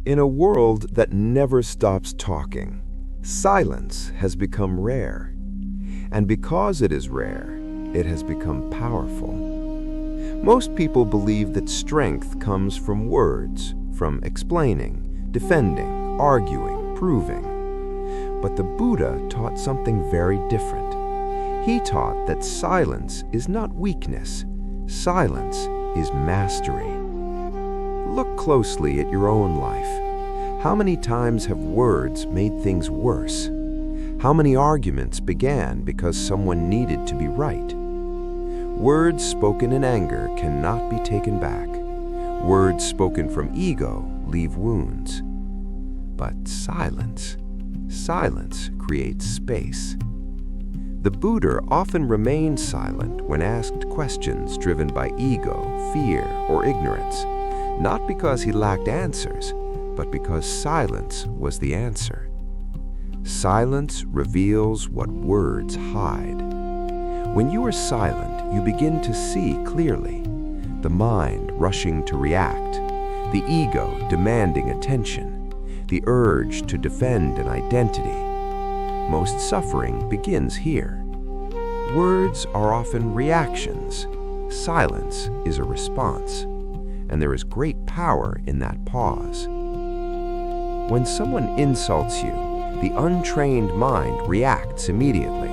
In a world that never stops talking, silence has become rare. And because it is rare, it has become powerful. Most people believe that strength comes from words, from explaining, defending, arguing, proving. But the Buddha taught something very different. He taught that silence is not weakness. Silence is mastery. Look closely at your own life. How many times have words made things worse? How many arguments began because someone needed to be right? Words spoken in anger cannot be taken back. Words spoken from ego leave wounds. But silence creates space. The Buddha often remained silent when asked questions driven by ego, fear, or ignorance, not because he lacked answers, but because silence was the answer. Silence reveals what words hide. When you are silent, you begin to see clearly. The mind rushing to react, the ego demanding attention, the urge to defend an identity. Most suffering begins here. Words are often reactions. Silence is a response. And there is great power in that pause. When someone insults you, the untrained mind reacts immediately,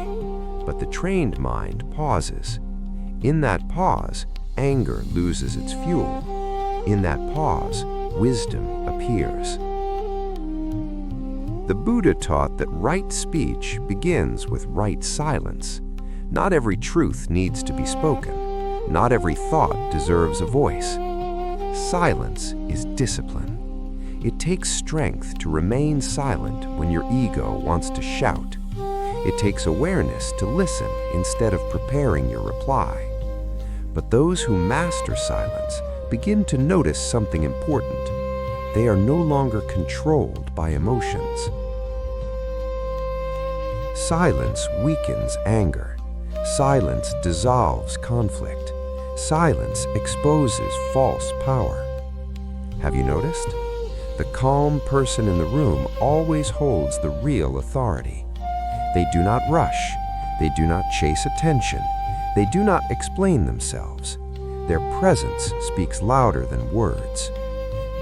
but the trained mind pauses. In that pause, anger loses its fuel. In that pause, wisdom appears. The Buddha taught that right speech begins with right silence. Not every truth needs to be spoken. Not every thought deserves a voice. Silence is discipline. It takes strength to remain silent when your ego wants to shout. It takes awareness to listen instead of preparing your reply. But those who master silence begin to notice something important. They are no longer controlled by emotions. Silence weakens anger. Silence dissolves conflict. Silence exposes false power. Have you noticed? The calm person in the room always holds the real authority. They do not rush. They do not chase attention. They do not explain themselves. Their presence speaks louder than words.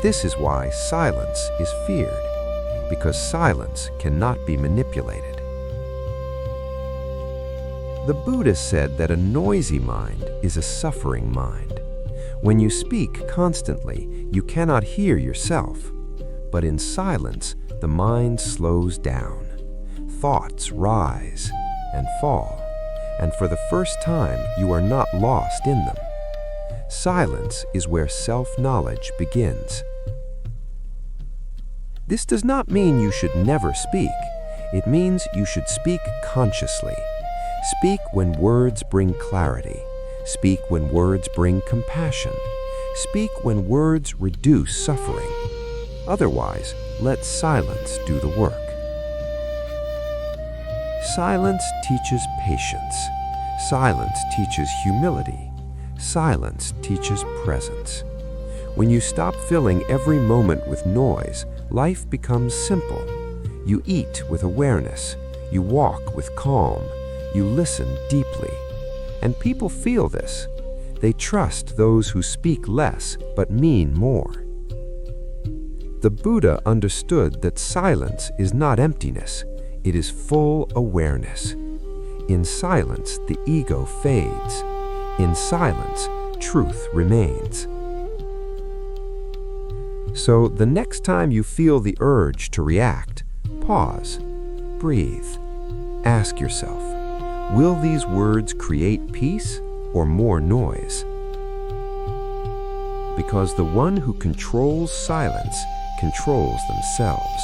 This is why silence is feared, because silence cannot be manipulated. The Buddha said that a noisy mind is a suffering mind. When you speak constantly, you cannot hear yourself. But in silence, the mind slows down. Thoughts rise and fall, and for the first time, you are not lost in them. Silence is where self-knowledge begins. This does not mean you should never speak. It means you should speak consciously. Speak when words bring clarity. Speak when words bring compassion. Speak when words reduce suffering. Otherwise, let silence do the work. Silence teaches patience. Silence teaches humility. Silence teaches presence. When you stop filling every moment with noise, life becomes simple. You eat with awareness. You walk with calm. You listen deeply. And people feel this. They trust those who speak less but mean more. The Buddha understood that silence is not emptiness. It is full awareness. In silence, the ego fades. In silence, truth remains. So the next time you feel the urge to react, pause, breathe, ask yourself, will these words create peace or more noise? Because the one who controls silence controls themselves,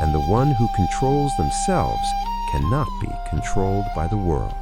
and the one who controls themselves cannot be controlled by the world.